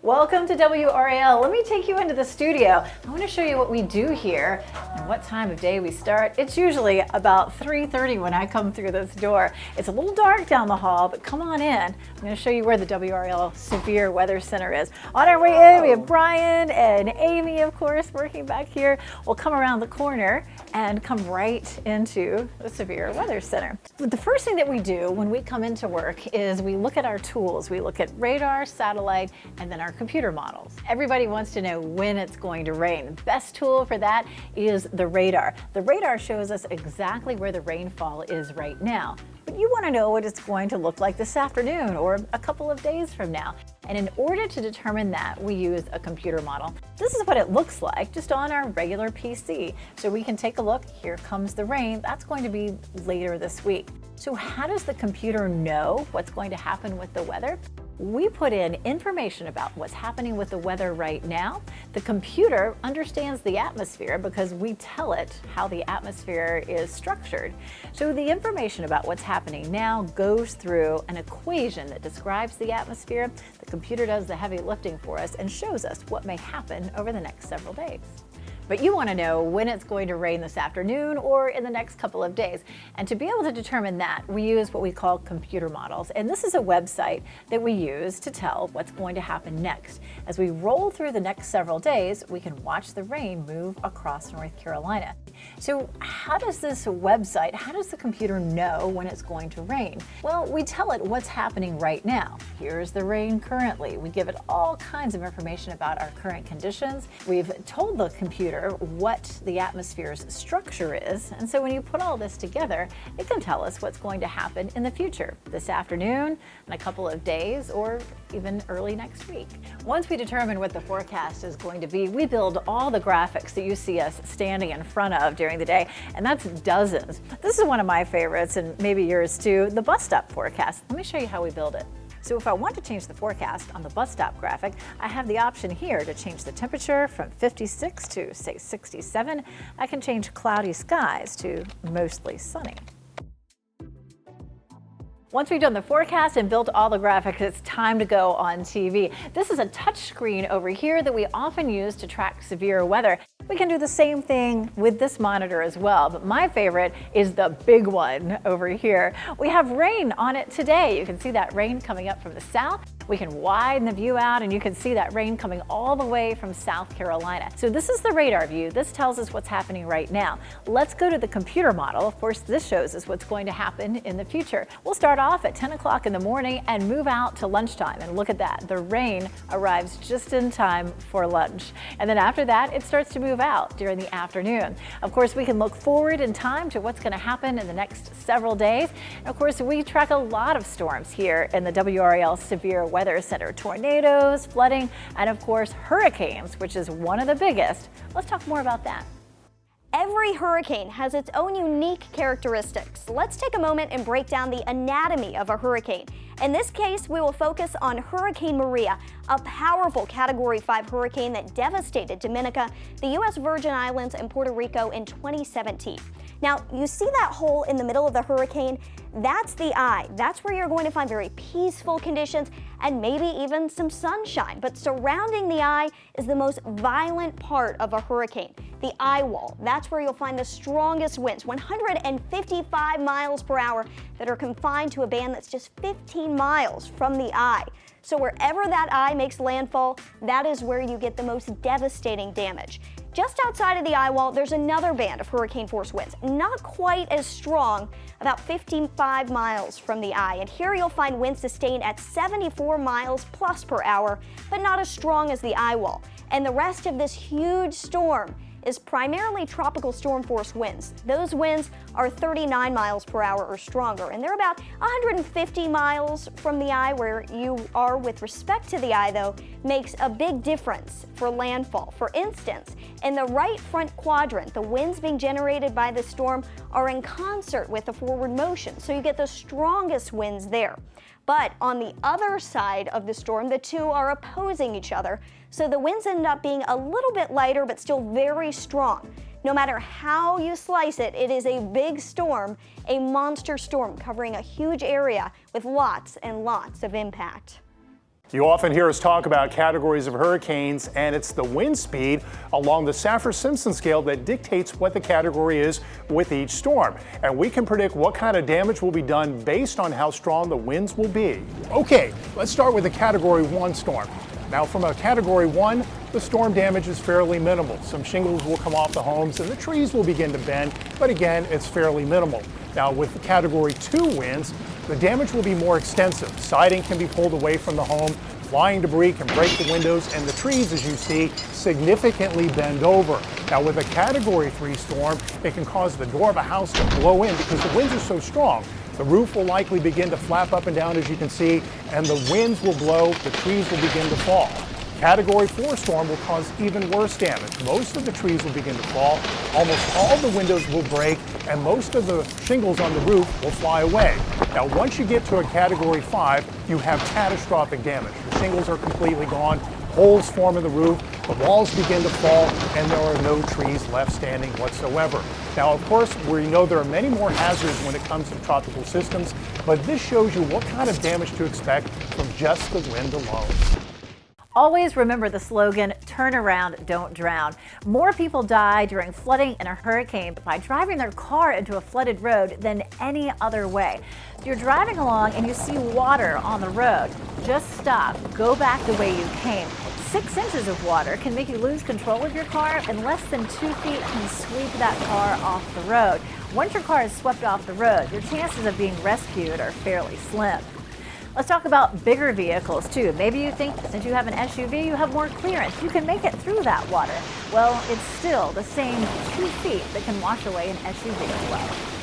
Welcome to WRAL. Let me take you into the studio. I want to show you what we do here and what time of day we start. It's usually about 3:30 when I come through this door. It's a little dark down the hall, but come on in. I'm going to show you where the WRAL Severe Weather Center is. On our way in, we have Brian and Amy, of course, working back here. We'll come around the corner and come right into the Severe Weather Center. But the first thing that we do when we come into work is we look at our tools. We look at radar, satellite, and then our computer models. Everybody wants to know when it's going to rain. The best tool for that is the radar. The radar shows us exactly where the rainfall is right now. But you want to know what it's going to look like this afternoon or a couple of days from now. And in order to determine that, we use a computer model. This is what it looks like just on our regular PC. So we can take a look. Here comes the rain. That's going to be later this week. So how does the computer know what's going to happen with the weather? We put in information about what's happening with the weather right now. The computer understands the atmosphere because we tell it how the atmosphere is structured. So the information about what's happening now goes through an equation that describes the atmosphere. The computer does the heavy lifting for us and shows us what may happen over the next several days. But you want to know when it's going to rain this afternoon or in the next couple of days. And to be able to determine that, we use what we call computer models. And this is a website that we use to tell what's going to happen next. As we roll through the next several days, we can watch the rain move across North Carolina. So how does this website, how does the computer know when it's going to rain? Well, we tell it what's happening right now. Here's the rain currently. We give it all kinds of information about our current conditions. We've told the computer what the atmosphere's structure is, and so when you put all this together, it can tell us what's going to happen in the future, this afternoon, in a couple of days, or even early next week. Once we determine what the forecast is going to be, we build all the graphics that you see us standing in front of during the day, and that's dozens. This is one of my favorites, and maybe yours too, the bus stop forecast. Let me show you how we build it. So if I want to change the forecast on the bus stop graphic, I have the option here to change the temperature from 56 to, say, 67. I can change cloudy skies to mostly sunny. Once we've done the forecast and built all the graphics, it's time to go on TV. This is a touch screen over here that we often use to track severe weather. We can do the same thing with this monitor as well, but my favorite is the big one over here. We have rain on it today. You can see that rain coming up from the south. We can widen the view out and you can see that rain coming all the way from South Carolina. So this is the radar view. This tells us what's happening right now. Let's go to the computer model. Of course, this shows us what's going to happen in the future. We'll start off at 10 o'clock in the morning and move out to lunchtime. And look at that. The rain arrives just in time for lunch. And then after that, it starts to move out during the afternoon. Of course, we can look forward in time to what's going to happen in the next several days. And of course, we track a lot of storms here in the WRAL Severe Weather Center. Tornadoes, flooding, and of course, hurricanes, which is one of the biggest. Let's talk more about that. Every hurricane has its own unique characteristics. Let's take a moment and break down the anatomy of a hurricane. In this case, we will focus on Hurricane Maria, a powerful Category 5 hurricane that devastated Dominica, the U.S. Virgin Islands, and Puerto Rico in 2017. Now, you see that hole in the middle of the hurricane? That's the eye. That's where you're going to find very peaceful conditions and maybe even some sunshine. But surrounding the eye is the most violent part of a hurricane, the eye wall. That's where you'll find the strongest winds, 155 miles per hour, that are confined to a band that's just 15 miles from the eye. So wherever that eye makes landfall, that is where you get the most devastating damage. Just outside of the eye wall, there's another band of hurricane force winds, not quite as strong, about 55 miles from the eye. And here you'll find winds sustained at 74 miles plus per hour, but not as strong as the eye wall. And the rest of this huge storm is primarily tropical storm force winds. Those winds are 39 miles per hour or stronger, and they're about 150 miles from the eye. Where you are with respect to the eye, though, makes a big difference for landfall. For instance, in the right front quadrant, the winds being generated by the storm are in concert with the forward motion, so you get the strongest winds there. But on the other side of the storm, the two are opposing each other, so the winds end up being a little bit lighter but still very strong. No matter how you slice it, it is a big storm, a monster storm covering a huge area with lots and lots of impact. You often hear us talk about categories of hurricanes, and it's the wind speed along the Saffir-Simpson scale that dictates what the category is with each storm. And we can predict what kind of damage will be done based on how strong the winds will be. Okay, let's start with a Category 1 storm. Now, from a Category 1, the storm damage is fairly minimal. Some shingles will come off the homes and the trees will begin to bend, but again, it's fairly minimal. Now, with the Category 2 winds, the damage will be more extensive. Siding can be pulled away from the home, flying debris can break the windows, and the trees, as you see, significantly bend over. Now, with a Category 3 storm, it can cause the door of a house to blow in because the winds are so strong. The roof will likely begin to flap up and down, as you can see, and the winds will blow, the trees will begin to fall. Category 4 storm will cause even worse damage. Most of the trees will begin to fall, almost all the windows will break, and most of the shingles on the roof will fly away. Now, once you get to a Category 5, you have catastrophic damage. The shingles are completely gone, holes form in the roof, the walls begin to fall, and there are no trees left standing whatsoever. Now, of course, we know there are many more hazards when it comes to tropical systems, but this shows you what kind of damage to expect from just the wind alone. Always remember the slogan, turn around, don't drown. More people die during flooding in a hurricane by driving their car into a flooded road than any other way. If you're driving along and you see water on the road, just stop, go back the way you came. 6 inches of water can make you lose control of your car, and less than 2 feet can sweep that car off the road. Once your car is swept off the road, your chances of being rescued are fairly slim. Let's talk about bigger vehicles too. Maybe you think since you have an SUV, you have more clearance. You can make it through that water. Well, it's still the same 2 feet that can wash away an SUV as well.